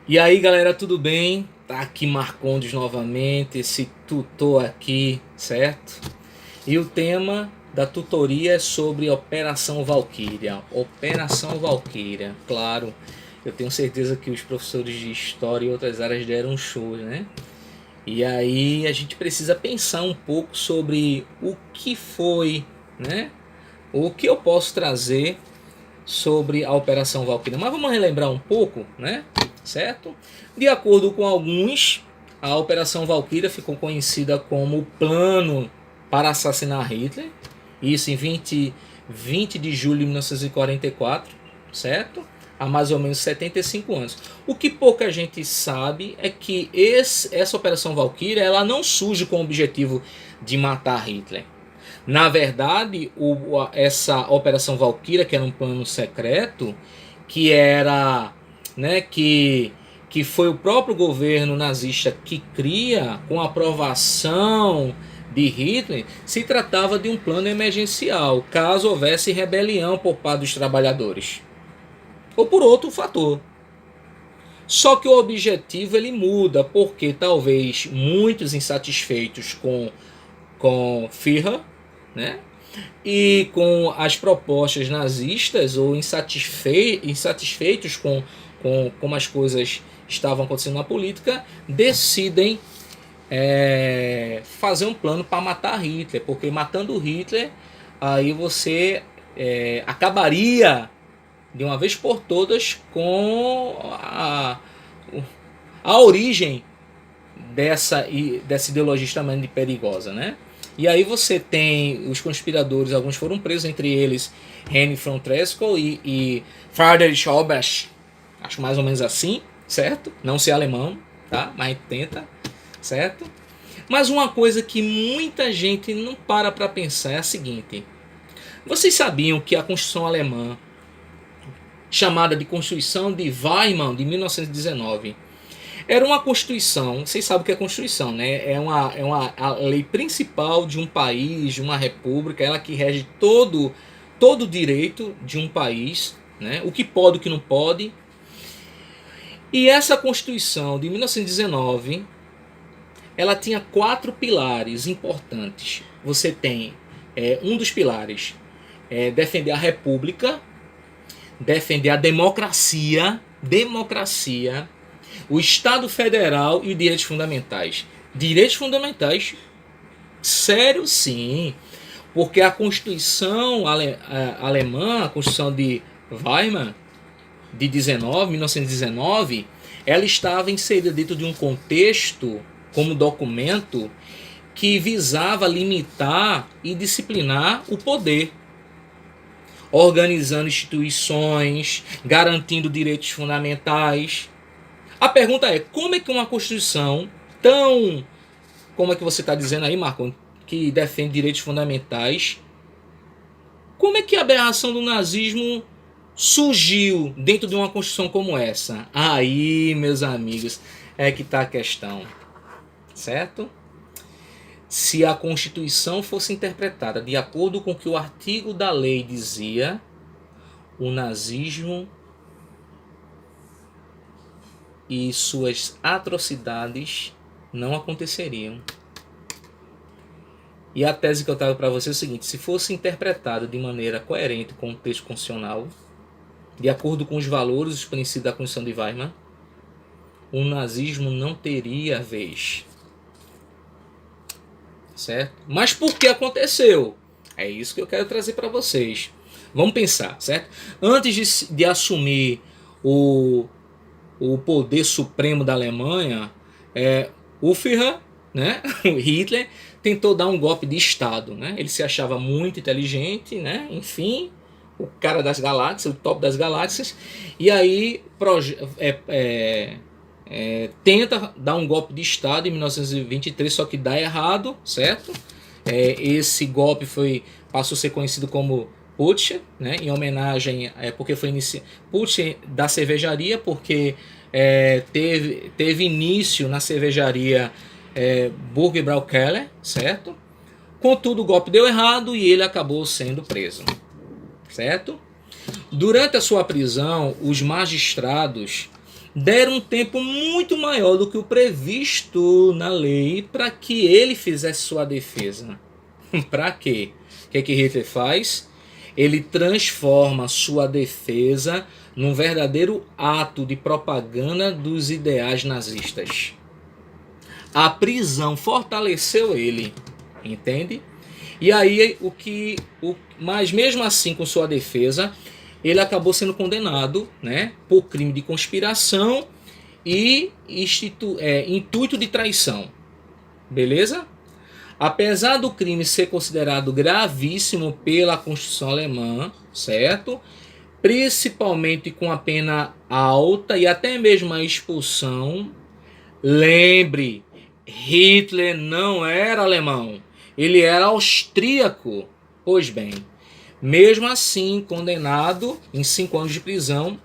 E aí galera, tudo bem? Tá aqui Marcondes novamente, esse tutor aqui, certo? E o tema da tutoria é sobre Operação Valquíria. Operação Valquíria, claro, eu tenho certeza que os professores de História e outras áreas deram shows, né? E aí a gente precisa pensar um pouco sobre o que foi, né? O que eu posso trazer sobre a Operação Valquíria. Mas vamos relembrar um pouco, né? Certo? De acordo com alguns, a Operação Valquíria ficou conhecida como o plano para assassinar Hitler. Isso em 20 de julho de 1944, certo? Há mais ou menos 75 anos. O que pouca gente sabe é que essa Operação Valquíria ela não surge com o objetivo de matar Hitler. Na verdade, essa Operação Valquíria, que era um plano secreto, que era, né, que foi o próprio governo nazista que cria, com a aprovação de Hitler, se tratava de um plano emergencial, caso houvesse rebelião por parte dos trabalhadores, ou por outro fator. Só que o objetivo ele muda, porque talvez muitos insatisfeitos com Führer, né? E com as propostas nazistas ou insatisfeitos com como as coisas estavam acontecendo na política, decidem fazer um plano para matar Hitler, porque matando Hitler, aí você acabaria de uma vez por todas com a origem dessa ideologia extremamente perigosa, né? E aí você tem os conspiradores, alguns foram presos, entre eles Henry von Treschow e Friedrich Obrecht, acho mais ou menos assim, certo? Não sei alemão, tá? Mas tenta, certo? Mas uma coisa que muita gente não para pensar é a seguinte: vocês sabiam que a Constituição Alemã, chamada de Constituição de Weimar de 1919, era uma constituição, vocês sabem o que é constituição, né? A lei principal de um país, de uma república, ela que rege todo o direito de um país, né? O que pode, o que não pode. E essa constituição de 1919, ela tinha 4 pilares importantes. Você tem um dos pilares, defender a república, defender a democracia, o Estado Federal e direitos fundamentais. Direitos fundamentais, sério sim, porque a Constituição alemã, a Constituição de Weimar, de 1919, ela estava inserida dentro de um contexto, como documento, que visava limitar e disciplinar o poder, organizando instituições, garantindo direitos fundamentais. A pergunta é, como é que uma Constituição tão, como é que você está dizendo aí, Marco, que defende direitos fundamentais, como é que a aberração do nazismo surgiu dentro de uma Constituição como essa? Aí, meus amigos, é que está a questão, certo? Se a Constituição fosse interpretada de acordo com o que o artigo da lei dizia, o nazismo e suas atrocidades não aconteceriam. E a tese que eu trago para você é o seguinte: se fosse interpretado de maneira coerente com o texto constitucional, de acordo com os valores e os princípios da Constituição de Weimar, o nazismo não teria vez. Certo? Mas por que aconteceu? É isso que eu quero trazer para vocês. Vamos pensar, certo? Antes de assumir o poder supremo da Alemanha, o Führer, né, o Hitler, tentou dar um golpe de Estado. Né? Ele se achava muito inteligente, né? Enfim, o cara das galáxias, o top das galáxias, e aí tenta dar um golpe de Estado em 1923, só que dá errado, certo? Esse golpe passou a ser conhecido como Putsch, né, em homenagem, porque foi Putsch da cervejaria, porque teve início na cervejaria Burger Braukeller, certo? Contudo, o golpe deu errado e ele acabou sendo preso, certo? Durante a sua prisão, os magistrados deram um tempo muito maior do que o previsto na lei para que ele fizesse sua defesa. Para quê? O que é que Hitler faz? Ele transforma sua defesa num verdadeiro ato de propaganda dos ideais nazistas. A prisão fortaleceu ele, entende? E aí mas mesmo assim, com sua defesa, ele acabou sendo condenado, né, por crime de conspiração e intuito de traição. Beleza? Apesar do crime ser considerado gravíssimo pela Constituição alemã, certo? Principalmente com a pena alta e até mesmo a expulsão, lembre, Hitler não era alemão, ele era austríaco. Pois bem, mesmo assim, condenado em 5 anos de prisão,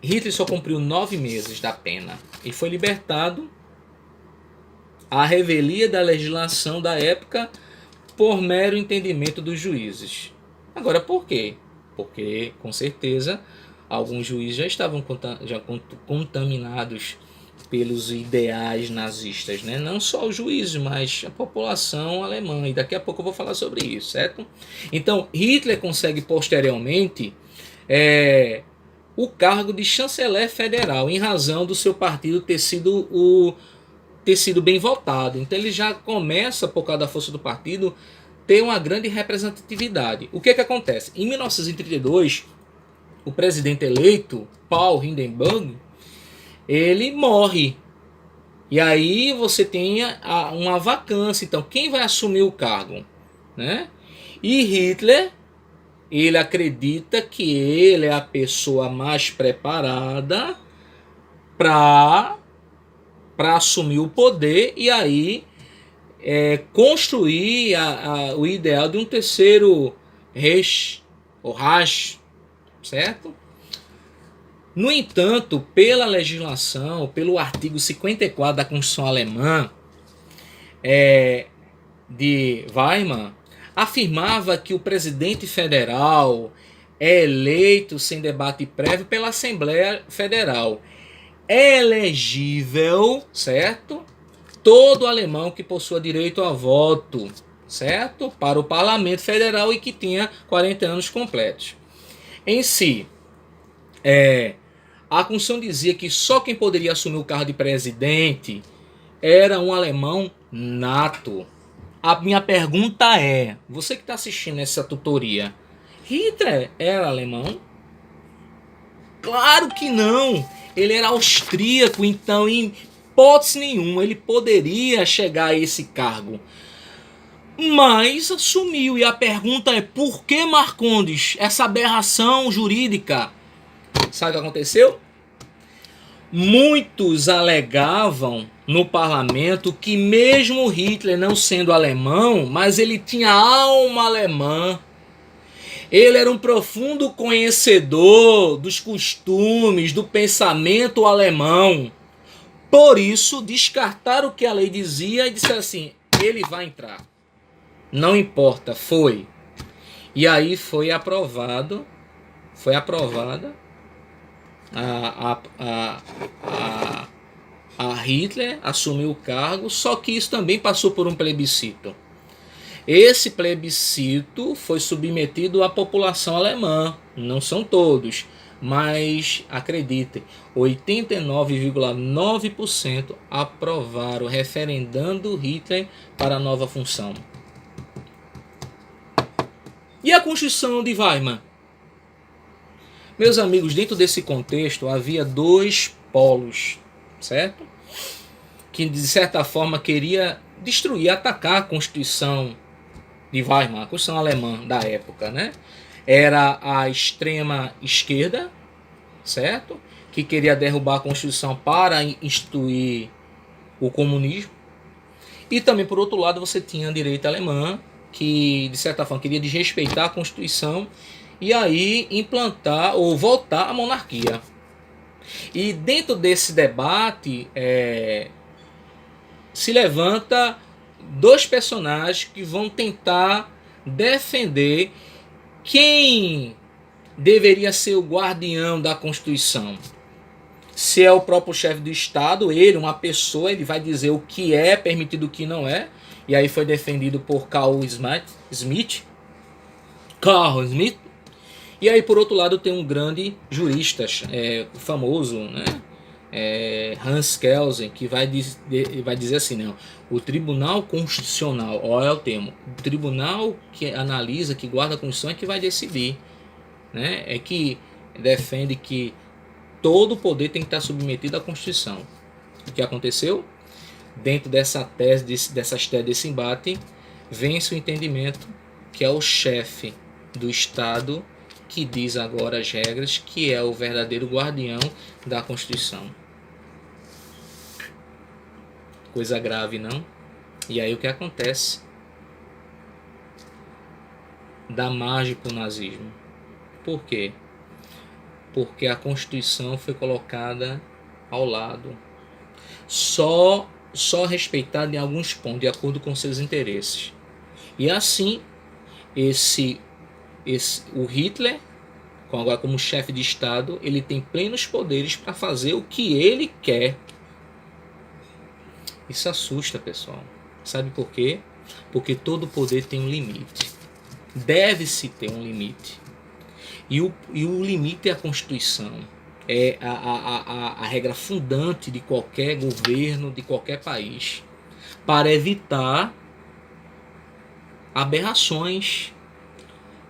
Hitler só cumpriu 9 meses da pena e foi libertado à revelia da legislação da época por mero entendimento dos juízes. Agora, por quê? Porque, com certeza, alguns juízes já estavam contaminados pelos ideais nazistas, né? Não só os juízes, mas a população alemã. E daqui a pouco eu vou falar sobre isso, certo? Então, Hitler consegue posteriormente o cargo de chanceler federal, em razão do seu partido ter sido bem votado. Então ele já começa, por causa da força do partido, ter uma grande representatividade. O que acontece? Em 1932, o presidente eleito, Paul Hindenburg, ele morre. E aí você tem uma vacância. Então, quem vai assumir o cargo? Né? E Hitler, ele acredita que ele é a pessoa mais preparada para assumir o poder e aí construir o ideal de um terceiro Reich, ou Reich, certo? No entanto, pela legislação, pelo artigo 54 da Constituição Alemã de Weimar, afirmava que o presidente federal é eleito sem debate prévio pela Assembleia Federal. É elegível, certo? Todo alemão que possua direito a voto, certo? Para o Parlamento Federal e que tenha 40 anos completos. Em si, a Constituição dizia que só quem poderia assumir o cargo de presidente era um alemão nato. A minha pergunta é, você que está assistindo essa tutoria, Hitler era alemão? Claro que não! Ele era austríaco, então em hipótese nenhuma ele poderia chegar a esse cargo. Mas assumiu, e a pergunta é, por que Marcondes? Essa aberração jurídica. Sabe o que aconteceu? Muitos alegavam no parlamento que mesmo Hitler não sendo alemão, mas ele tinha alma alemã. Ele era um profundo conhecedor dos costumes, do pensamento alemão. Por isso, descartaram o que a lei dizia e disseram assim, ele vai entrar. Não importa, foi. E aí foi aprovada a Hitler assumiu o cargo, só que isso também passou por um plebiscito. Esse plebiscito foi submetido à população alemã, não são todos, mas acreditem, 89,9% aprovaram, referendando Hitler para a nova função. E a Constituição de Weimar? Meus amigos, dentro desse contexto havia 2 polos, certo? Que de certa forma queria destruir, atacar a Constituição de Weimar, a Constituição alemã da época, né? Era a extrema esquerda, certo? Que queria derrubar a Constituição para instituir o comunismo. E também, por outro lado, você tinha a direita alemã, que de certa forma queria desrespeitar a Constituição e aí implantar ou voltar à monarquia. E dentro desse debate se levanta 2 personagens que vão tentar defender quem deveria ser o guardião da Constituição. Se é o próprio chefe do Estado, ele, uma pessoa, ele vai dizer o que é permitido e o que não é. E aí foi defendido por Carl Smith. E aí, por outro lado, tem um grande jurista famoso, né? Hans Kelsen, que vai dizer assim, não, o Tribunal Constitucional, olha o termo, o tribunal que analisa, que guarda a Constituição é que vai decidir, né? É que defende que todo o poder tem que estar submetido à Constituição. O que aconteceu? Dentro dessa tese, desse embate, vence o entendimento que é o chefe do Estado que diz agora as regras, que é o verdadeiro guardião da Constituição. Coisa grave, não? E aí o que acontece? Dá margem para o nazismo. Por quê? Porque a Constituição foi colocada ao lado. Só respeitada em alguns pontos, de acordo com seus interesses. E assim, o Hitler, agora como chefe de Estado, ele tem plenos poderes para fazer o que ele quer. Isso assusta, pessoal. Sabe por quê? Porque todo poder tem um limite. Deve-se ter um limite. E o limite é a Constituição. É a regra fundante de qualquer governo, de qualquer país. Para evitar aberrações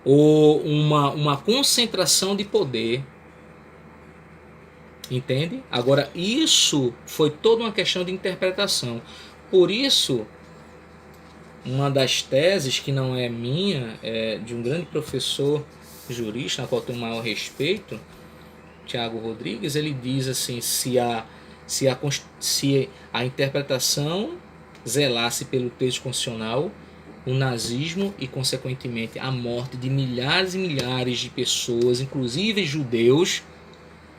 ou uma concentração de poder. Entende? Agora, isso foi toda uma questão de interpretação. Por isso, uma das teses, que não é minha, é de um grande professor jurista, na qual eu tenho o maior respeito, Tiago Rodrigues, ele diz assim, se a interpretação zelasse pelo texto constitucional, o nazismo e, consequentemente, a morte de milhares e milhares de pessoas, inclusive judeus,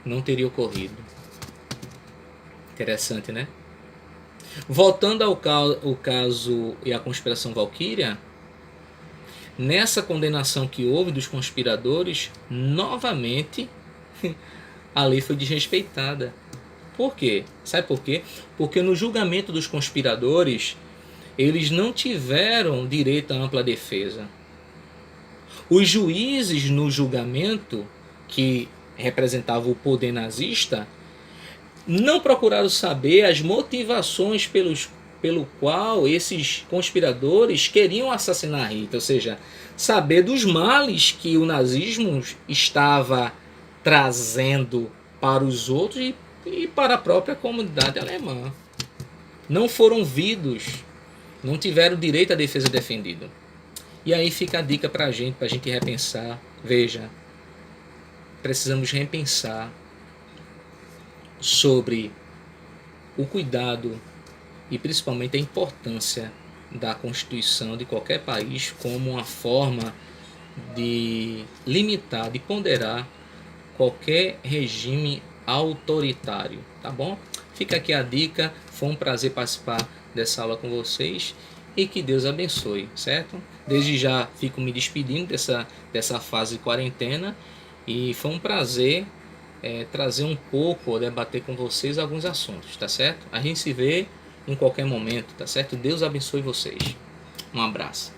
não teria ocorrido. Interessante, né? Voltando ao caso e à conspiração Valquíria, nessa condenação que houve dos conspiradores, novamente a lei foi desrespeitada. Por quê? Sabe por quê? Porque no julgamento dos conspiradores, eles não tiveram direito à ampla defesa. Os juízes no julgamento, que representavam o poder nazista, não procuraram saber as motivações pelo qual esses conspiradores queriam assassinar Hitler, ou seja, saber dos males que o nazismo estava trazendo para os outros e para a própria comunidade alemã. Não foram ouvidos, não tiveram direito à defesa defendida. E aí fica a dica para a gente repensar. Veja, precisamos repensar sobre o cuidado e principalmente a importância da Constituição de qualquer país como uma forma de limitar, de ponderar qualquer regime autoritário, tá bom? Fica aqui a dica, foi um prazer participar dessa aula com vocês e que Deus abençoe, certo? Desde já fico me despedindo dessa fase de quarentena e foi um prazer trazer um pouco, debater com vocês alguns assuntos, tá certo? A gente se vê em qualquer momento, tá certo? Deus abençoe vocês. Um abraço.